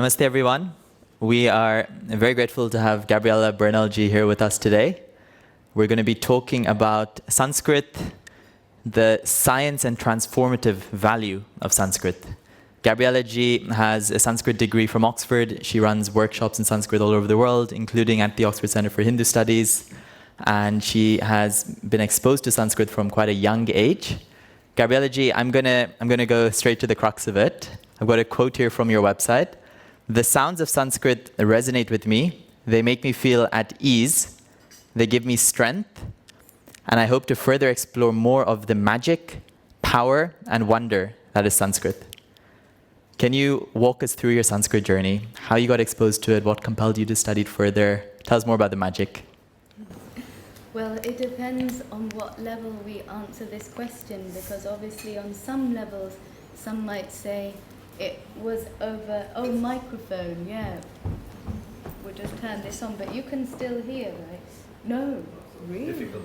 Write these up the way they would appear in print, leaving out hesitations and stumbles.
Namaste, everyone. We are very grateful to have Gabriella Burnel ji here with us today. We're going to be talking about Sanskrit, the science and transformative value of Sanskrit. Gabriella ji has a Sanskrit degree from Oxford. She runs workshops in Sanskrit all over the world, including at the Oxford Center for Hindu Studies. And she has been exposed to Sanskrit from quite a young age. Gabriella ji, I'm gonna go straight to the crux of it. I've got a quote here from your website. The sounds of Sanskrit resonate with me. They make me feel at ease. They give me strength. And I hope to further explore more of the magic, power, and wonder that is Sanskrit. Can you walk us through your Sanskrit journey? How you got exposed to it? What compelled you to study it further? Tell us more about the magic. Well, it depends on what level we answer this question, because obviously on some levels, some might say it was over, oh, microphone, yeah. We'll just turn this on, but you can still hear, right? No, really? Difficult.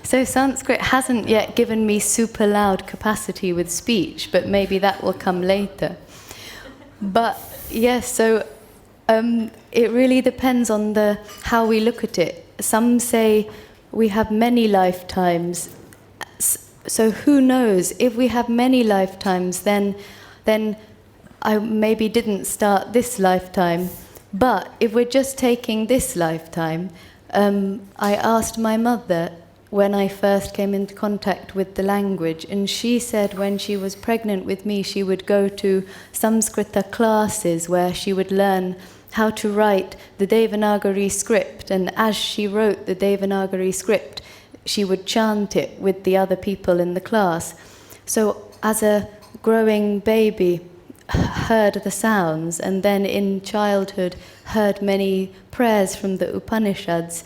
So Sanskrit hasn't yet given me super loud capacity with speech, but maybe that will come later. But yes, so it really depends on how we look at it. Some say we have many lifetimes. So who knows? If we have many lifetimes, then I maybe didn't start this lifetime. But if we're just taking this lifetime, I asked my mother when I first came into contact with the language, and she said when she was pregnant with me, she would go to Samskritha classes where she would learn how to write the Devanagari script, and as she wrote the Devanagari script, she would chant it with the other people in the class. So as a growing baby, heard the sounds, and then in childhood heard many prayers from the Upanishads.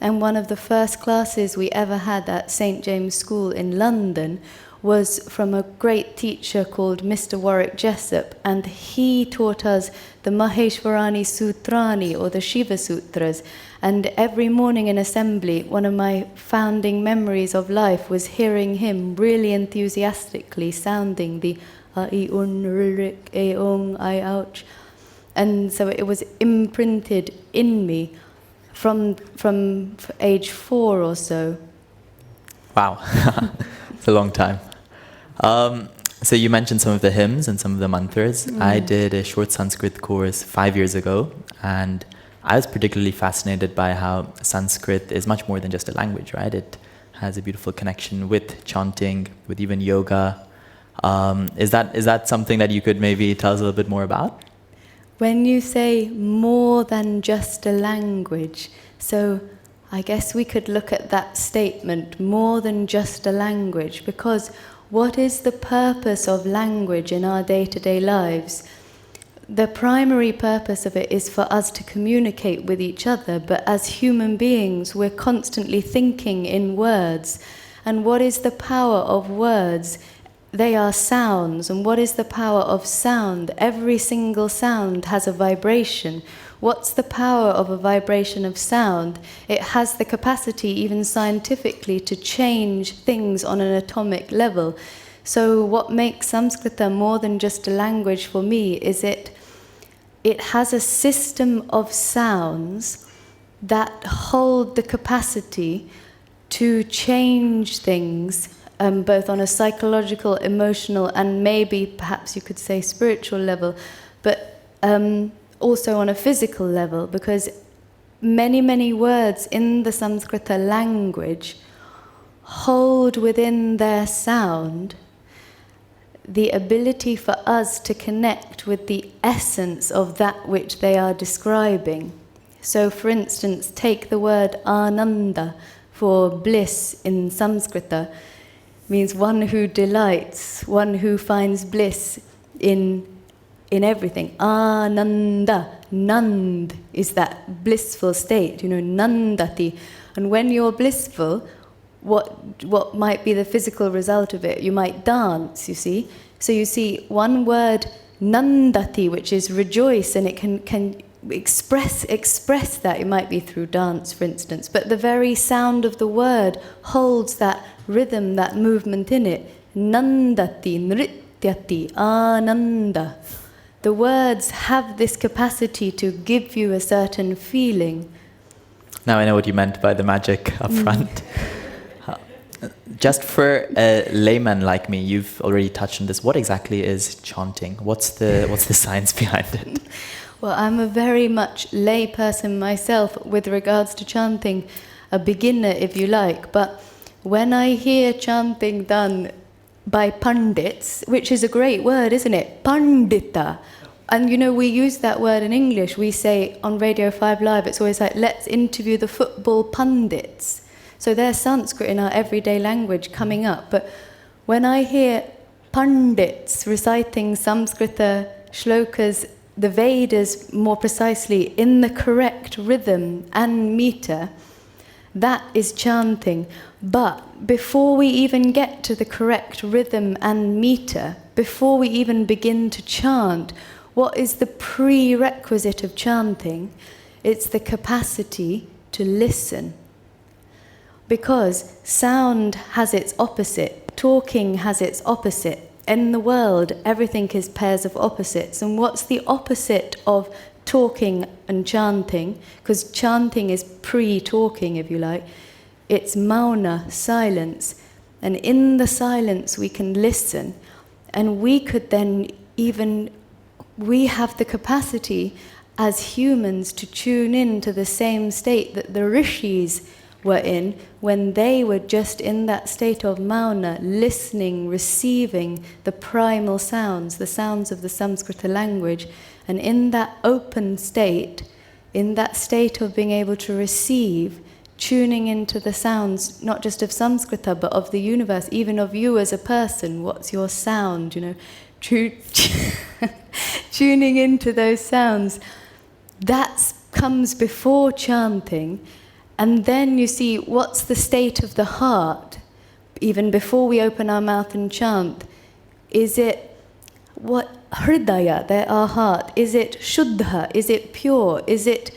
And one of the first classes we ever had at St. James School in London was from a great teacher called Mr. Warwick Jessup, and he taught us the Maheshwarani Sutrani, or the Shiva Sutras. And every morning in assembly, one of my founding memories of life was hearing him really enthusiastically sounding the I un rik e ong I ouch. And so it was imprinted in me from age 4 or so. Wow, it's a long time. So you mentioned some of the hymns and some of the mantras. I did a short Sanskrit course 5 years ago, and I was particularly fascinated by how Sanskrit is much more than just a language, right? It has a beautiful connection with chanting, with even yoga. Is that something that you could maybe tell us a little bit more about? When you say more than just a language, so I guess we could look at that statement, more than just a language, because what is the purpose of language in our day-to-day lives? The primary purpose of it is for us to communicate with each other, but as human beings, we're constantly thinking in words. And what is the power of words? They are sounds. And what is the power of sound? Every single sound has a vibration. What's the power of a vibration of sound? It has the capacity, even scientifically, to change things on an atomic level. So what makes Samskritha more than just a language for me is it has a system of sounds that hold the capacity to change things, both on a psychological, emotional, and maybe perhaps you could say spiritual level, but also on a physical level, because many, many words in the Samskrita language hold within their sound the ability for us to connect with the essence of that which they are describing. So, for instance, take the word Ananda for bliss in Samskrita, means one who delights, one who finds bliss in everything. Ananda, Nand is that blissful state, Nandati. And when you're blissful, what might be the physical result of it? You might dance, you see. So you see one word, Nandati, which is rejoice, and it can express that. It might be through dance, for instance. But the very sound of the word holds that rhythm, that movement in it. Nandati, nrit Tyati, Ananda. The words have this capacity to give you a certain feeling. Now I know what you meant by the magic up front. Just for a layman like me, you've already touched on this. What exactly is chanting? What's the science behind it? Well, I'm a very much lay person myself with regards to chanting, a beginner if you like. But when I hear chanting done by pundits, which is a great word, isn't it? Pandita. And you know, we use that word in English. We say on Radio 5 Live, it's always like, let's interview the football pundits. So there's Sanskrit in our everyday language coming up. But when I hear pundits reciting Samskritha shlokas, the Vedas more precisely, in the correct rhythm and meter, that is chanting. But before we even get to the correct rhythm and meter, before we even begin to chant, what is the prerequisite of chanting? It's the capacity to listen. Because sound has its opposite, talking has its opposite. In the world, everything is pairs of opposites. And what's the opposite of talking and chanting? Because chanting is pre-talking, if you like. It's mauna, silence. And in the silence, we can listen. And we could then we have the capacity as humans to tune in to the same state that the rishis were in when they were just in that state of mauna, listening, receiving the primal sounds, the sounds of the Samskritha language. And in that open state, in that state of being able to receive, tuning into the sounds, not just of Samskritha, but of the universe, even of you as a person. What's your sound, you know? Tuning into those sounds. That comes before chanting. And then you see, what's the state of the heart, even before we open our mouth and chant? Is it what hridaya, our heart? Is it shuddha? Is it pure? Is it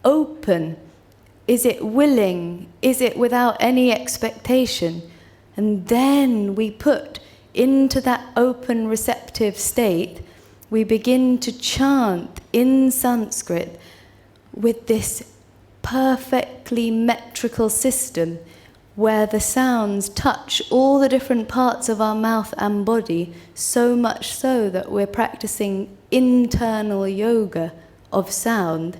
open? Is it willing? Is it without any expectation? And then we put into that open, receptive state, we begin to chant in Sanskrit with this perfectly metrical system where the sounds touch all the different parts of our mouth and body, so much so that we're practicing internal yoga of sound.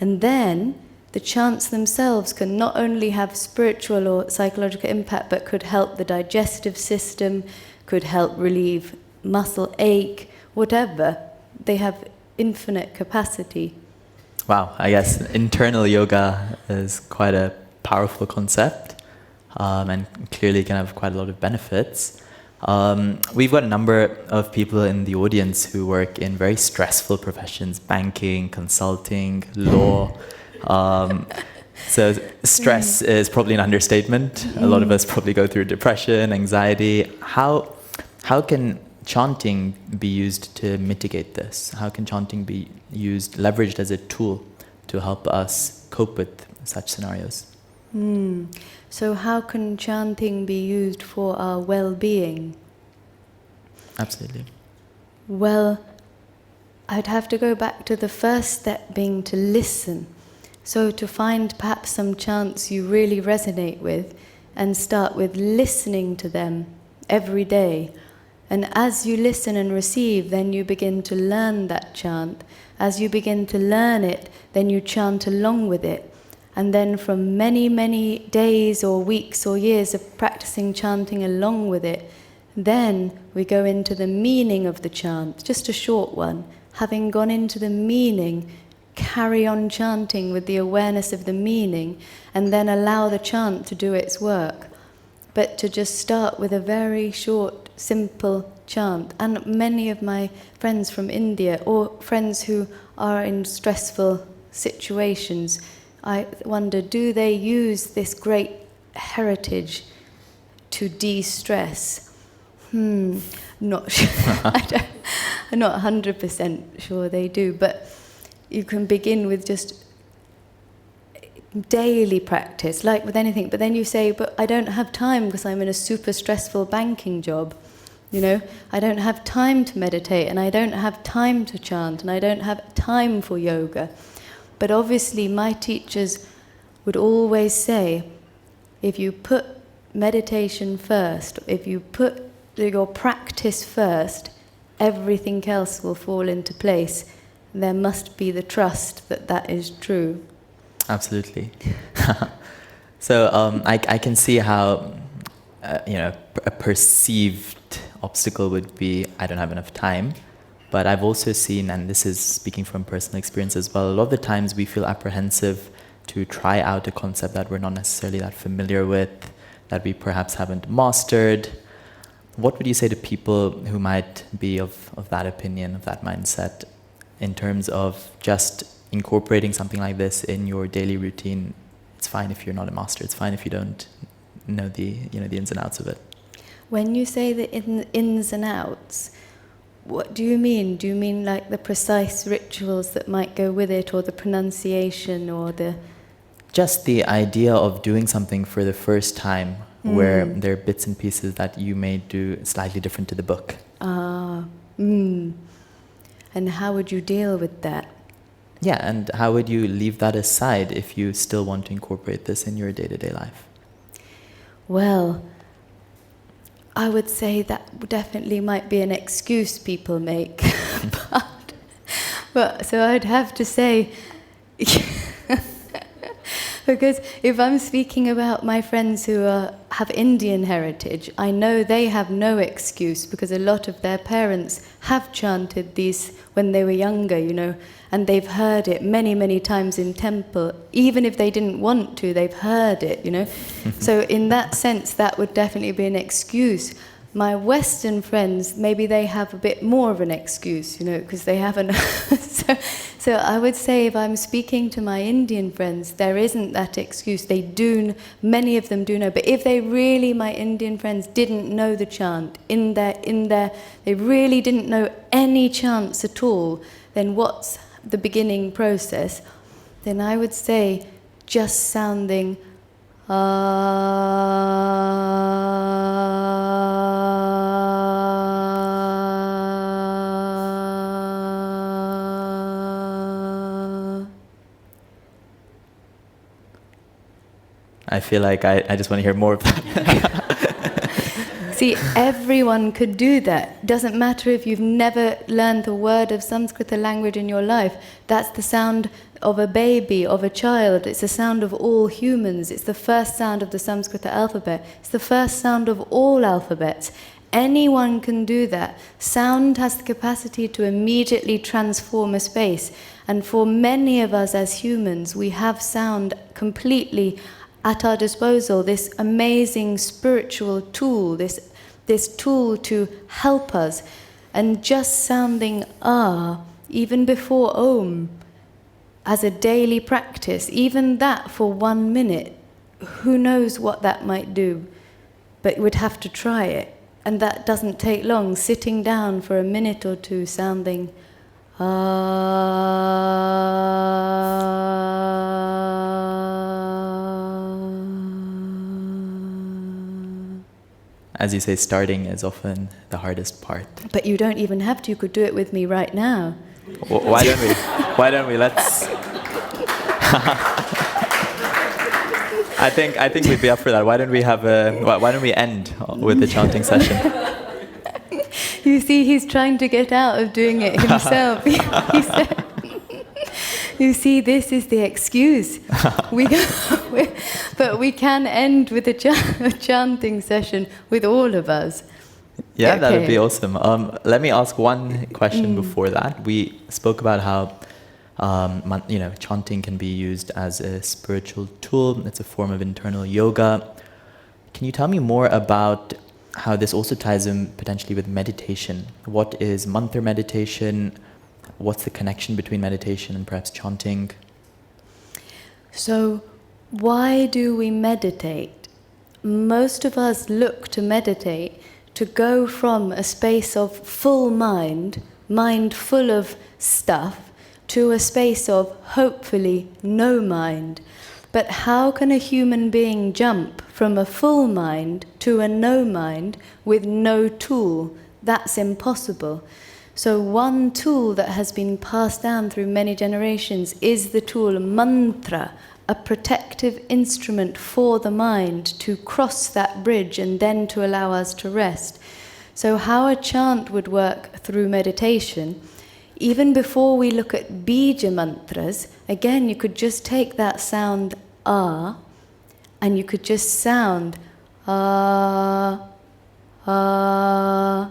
And then the chants themselves can not only have spiritual or psychological impact, but could help the digestive system, could help relieve muscle ache, whatever. They have infinite capacity. Wow, I guess internal yoga is quite a powerful concept, and clearly can have quite a lot of benefits. We've got a number of people in the audience who work in very stressful professions: banking, consulting, law. So stress is probably an understatement. A lot of us probably go through depression, anxiety. How can chanting be used to mitigate this? How can chanting be leveraged as a tool to help us cope with such scenarios? So how can chanting be used for our well-being? Absolutely. Well, I'd have to go back to the first step being to listen. So to find perhaps some chants you really resonate with and start with listening to them every day. And as you listen and receive, then you begin to learn that chant. As you begin to learn it, then you chant along with it. And then from many, many days or weeks or years of practicing chanting along with it, then we go into the meaning of the chant, just a short one. Having gone into the meaning, carry on chanting with the awareness of the meaning, and then allow the chant to do its work. But to just start with a very short, simple chant. And many of my friends from India, or friends who are in stressful situations, I wonder, do they use this great heritage to de-stress? Not sure. I'm not 100% sure they do, but you can begin with just daily practice, like with anything. But then you say, but I don't have time because I'm in a super stressful banking job. You know, I don't have time to meditate, and I don't have time to chant, and I don't have time for yoga. But obviously my teachers would always say, if you put meditation first, if you put your practice first, everything else will fall into place. There must be the trust that that is true. Absolutely. So I can see how a perceived obstacle would be, I don't have enough time. But I've also seen, and this is speaking from personal experience as well, a lot of the times we feel apprehensive to try out a concept that we're not necessarily that familiar with, that we perhaps haven't mastered. What would you say to people who might be of that opinion, of that mindset, in terms of just incorporating something like this in your daily routine? It's fine if you're not a master. It's fine if you don't know the ins and outs of it. When you say the ins and outs, what do you mean? Do you mean like the precise rituals that might go with it, or the pronunciation, or the... Just the idea of doing something for the first time, where there are bits and pieces that you may do slightly different to the book. And how would you deal with that? Yeah, and how would you leave that aside if you still want to incorporate this in your day-to-day life? Well, I would say that definitely might be an excuse people make. but so I'd have to say, because if I'm speaking about my friends who have Indian heritage, I know they have no excuse, because a lot of their parents have chanted these when they were younger, you know, and they've heard it many, many times in temple. Even if they didn't want to, they've heard it, you know. So in that sense, that would definitely be an excuse. My Western friends, maybe they have a bit more of an excuse, you know, because they haven't. So I would say, if I'm speaking to my Indian friends, there isn't that excuse. They do, many of them do know. But if they really, my Indian friends, didn't know the chant, they really didn't know any chants at all, then what's the beginning process? Then I would say, just sounding I feel like I just want to hear more of that. See, everyone could do that. Doesn't matter if you've never learned a word of Samskritha language in your life. That's the sound of a baby, of a child. It's the sound of all humans. It's the first sound of the Samskritha alphabet. It's the first sound of all alphabets. Anyone can do that. Sound has the capacity to immediately transform a space. And for many of us as humans, we have sound completely at our disposal, this amazing spiritual tool, this tool to help us. And just sounding even before Om, as a daily practice, even that for 1 minute, who knows what that might do, but we'd have to try it. And that doesn't take long, sitting down for a minute or two sounding As you say, starting is often the hardest part. But you don't even have to, you could do it with me right now. Why don't we? Why don't we? Let's... I think we'd be up for that. Why don't we end with the chanting session? You see, he's trying to get out of doing it himself. He said, you see, this is the excuse. But we can end with a chanting session with all of us. Yeah, okay. That would be awesome. Let me ask one question before that. We spoke about how chanting can be used as a spiritual tool. It's a form of internal yoga. Can you tell me more about how this also ties in potentially with meditation? What is mantra meditation? What's the connection between meditation and perhaps chanting? So, why do we meditate? Most of us look to meditate to go from a space of full mind full of stuff, to a space of hopefully no mind. But how can a human being jump from a full mind to a no mind with no tool? That's impossible. So one tool that has been passed down through many generations is the tool mantra, a protective instrument for the mind to cross that bridge and then to allow us to rest. So how a chant would work through meditation, even before we look at bija mantras, again, you could just take that sound ah, and you could just sound ah, ah,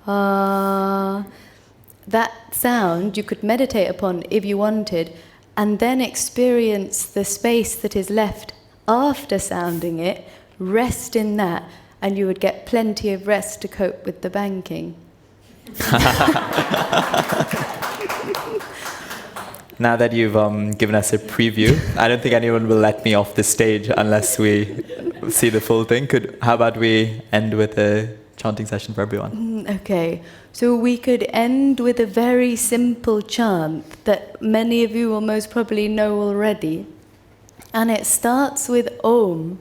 ah. That sound you could meditate upon if you wanted, and then experience the space that is left after sounding it, rest in that, and you would get plenty of rest to cope with the banking. Now that you've given us a preview, I don't think anyone will let me off the stage unless we see the full thing. How about we end with a chanting session for everyone? Okay, so we could end with a very simple chant that many of you will most probably know already. And it starts with Om.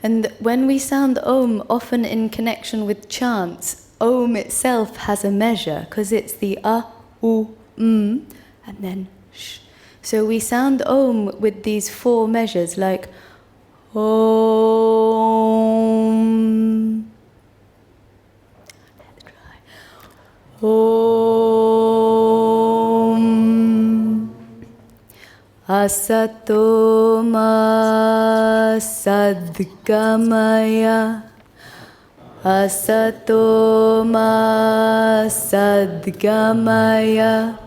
And when we sound Om, often in connection with chants, Om itself has a measure, because it's the U, and then sh. So we sound Om with these 4 measures, like Om, Om, Asato ma sadgamaya, Asato ma sadgamaya,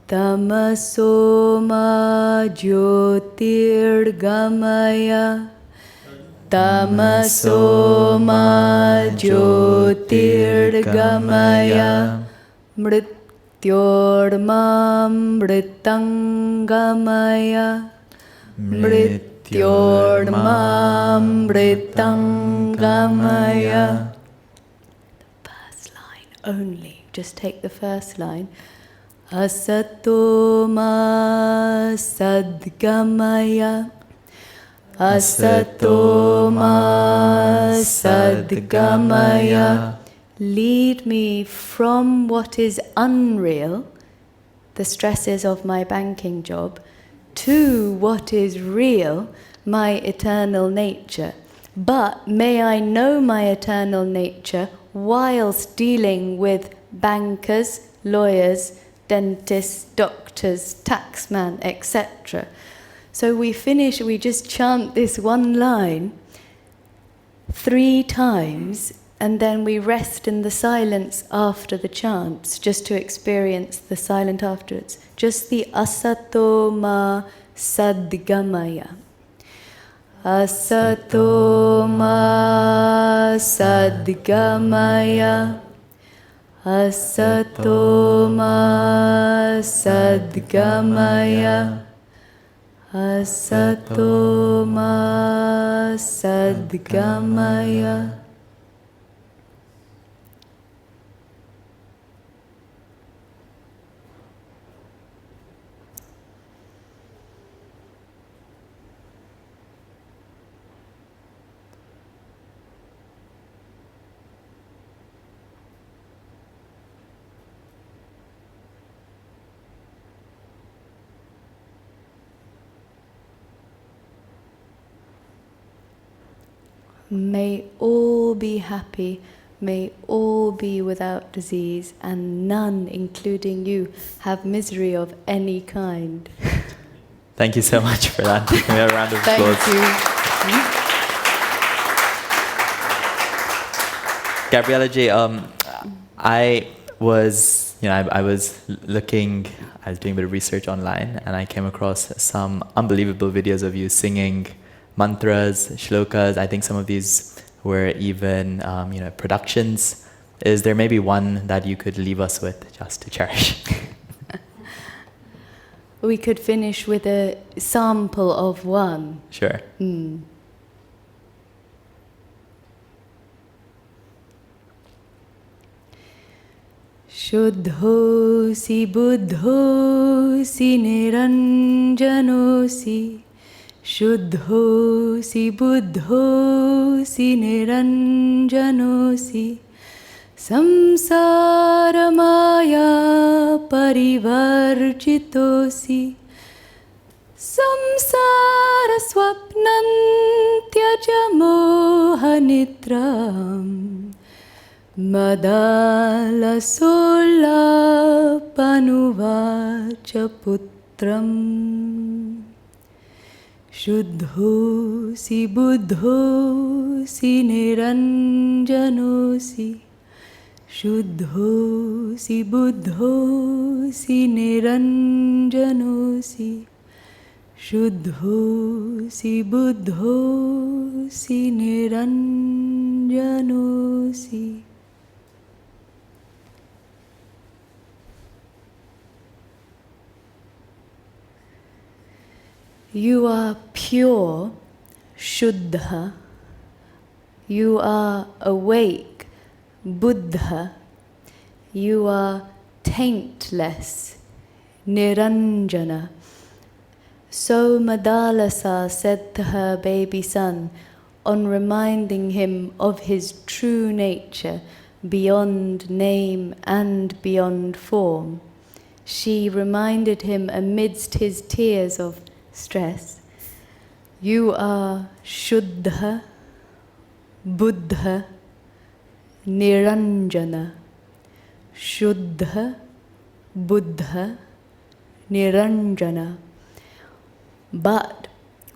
Tamaso ma jyotirgamaya, Tamaso ma jyotirgamaya, Mrityormam mritangamaya, Mrityormam mritangamaya. The first line only, just take the first line. Asato ma sadgamaya, Asato ma sadgamaya. Lead me from what is unreal, the stresses of my banking job, to what is real, my eternal nature. But may I know my eternal nature whilst dealing with bankers, lawyers, dentists, doctors, taxman, etc. So we just chant this one line 3 times, and then we rest in the silence after the chants, just to experience the silent afterwards. Just the Asato ma sadgamaya. Asato ma sadgamaya, Asato ma sadgamaya, Asato ma sadgamaya. May all be happy, may all be without disease, and none, including you, have misery of any kind. Thank you so much for that. Give me a round of applause. Thank you. Gabriella Ji, I was doing a bit of research online, and I came across some unbelievable videos of you singing mantras, shlokas. I think some of these were even, productions. Is there maybe one that you could leave us with just to cherish? We could finish with a sample of one. Sure. Shuddhosi buddhosi niranjanosi Shuddhosi buddhosi niranjanosi samsaramaya parivarjitosi samsara swapnantyaja mohanitram madala sola panuvacha putram Shuddhosi buddhosi niranjanosi Shuddhosi buddhosi niranjanosi Shuddhosi buddhosi niranjanosi You are pure, Shuddha. You are awake, Buddha. You are taintless, Niranjana. So Madalasa said to her baby son, on reminding him of his true nature, beyond name and beyond form. She reminded him amidst his tears of stress, you are Shuddha, Buddha, Niranjana. Shuddha, Buddha, Niranjana. But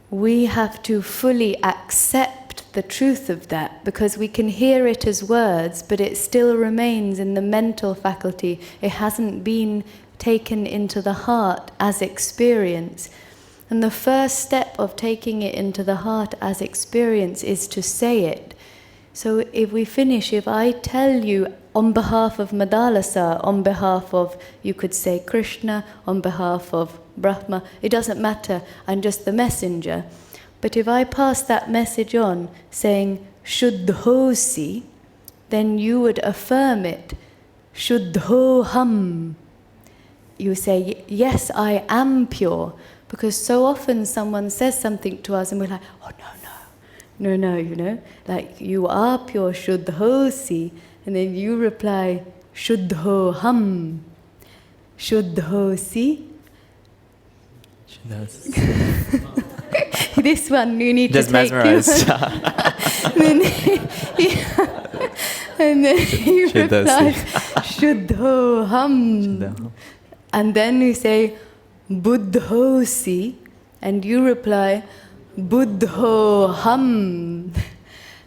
we have to fully accept the truth of that, because we can hear it as words, but it still remains in the mental faculty. It hasn't been taken into the heart as experience. And the first step of taking it into the heart as experience is to say it. So if we finish, if I tell you on behalf of Madalasa, on behalf of, you could say Krishna, on behalf of Brahma, it doesn't matter, I'm just the messenger. But if I pass that message on, saying Shuddhosi, then you would affirm it, Shuddhoham. You say, yes, I am pure. Because so often someone says something to us and we're like, oh no, you know, like you are pure, Shuddhosi, and then you reply, Shuddhoham, Shuddhosi. This one you need just to take. Mesmerized. And then you reply, Shuddhoham. And then you say, Buddhosi, and you reply, Buddhoham.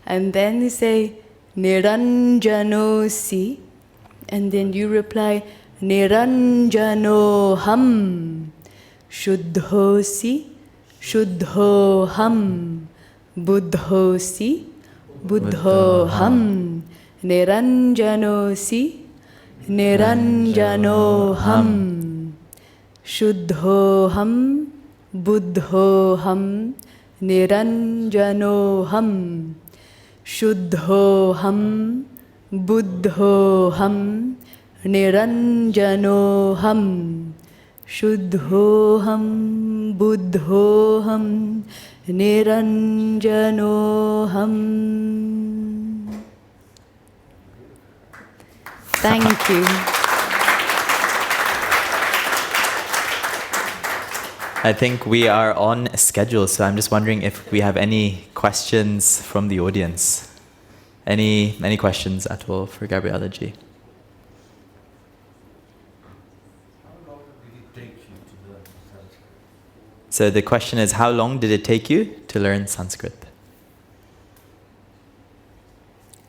And then you say, Niranjanosi, and then you reply, Niranjanoham. Shuddhosi, Shuddhoham. Buddhosi, Buddhoham. Niranjanosi, Niranjanoham. Shuddhoham, Buddhoham, Niranjanoham. Shuddhoham, Buddhoham, Niranjanoham. Shuddhoham, Buddhoham, Niranjanoham. Thank you. I think we are on schedule, so I'm just wondering if we have any questions from the audience. Any questions at all for Gabriella ji? How long did it take you to learn Sanskrit? So the question is, how long did it take you to learn Sanskrit?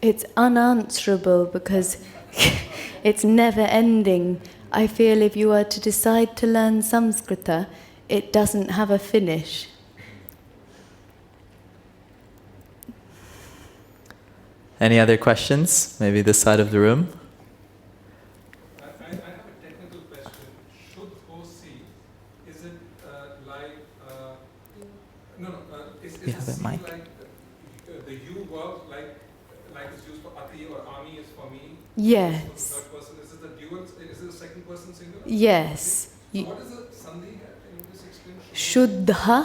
It's unanswerable because it's never ending. I feel if you were to decide to learn Samskritha, it doesn't have a finish. Any other questions? Maybe this side of the room? I have a technical question. Shuddhosi, is it like... is You have a mic. like the you verb, like is used for ati or ami is for me? Yes. For the third person, is it the dual? Is it the second person singular? Yes. So what is the sandhi here? Can you just explain? Shuddha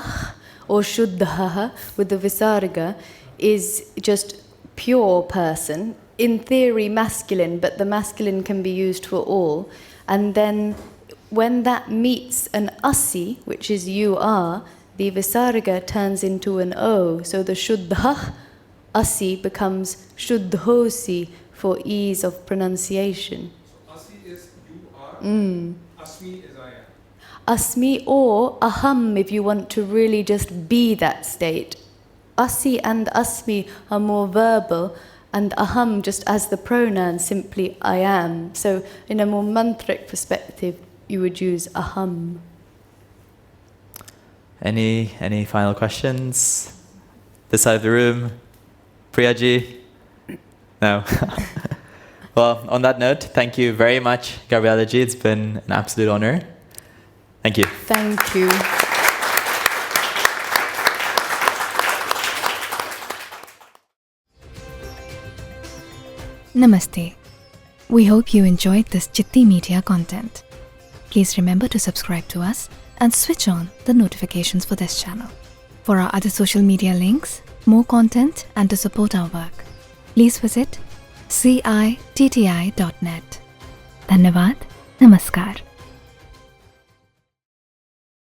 or Shuddhaha with the Visarga is just pure person. In theory masculine, but the masculine can be used for all. And then when that meets an Asi, which is you are, the Visarga turns into an O. So the Shuddha Asi becomes Shuddhosi for ease of pronunciation. So Asi is you are, Asmi is I am. Asmi or Aham if you want to really just be that state. Asi and Asmi are more verbal, and Aham just as the pronoun, simply I am. So in a more mantric perspective, you would use Aham. Any final questions? This side of the room? Priyaji? No. Well, on that note, thank you very much, Gabriella ji. It's been an absolute honor. Thank you. Thank you. Namaste. We hope you enjoyed this Citti Media content. Please remember to subscribe to us and switch on the notifications for this channel. For our other social media links, more content and to support our work, please visit citti.net. Dhanyavad. Namaskar.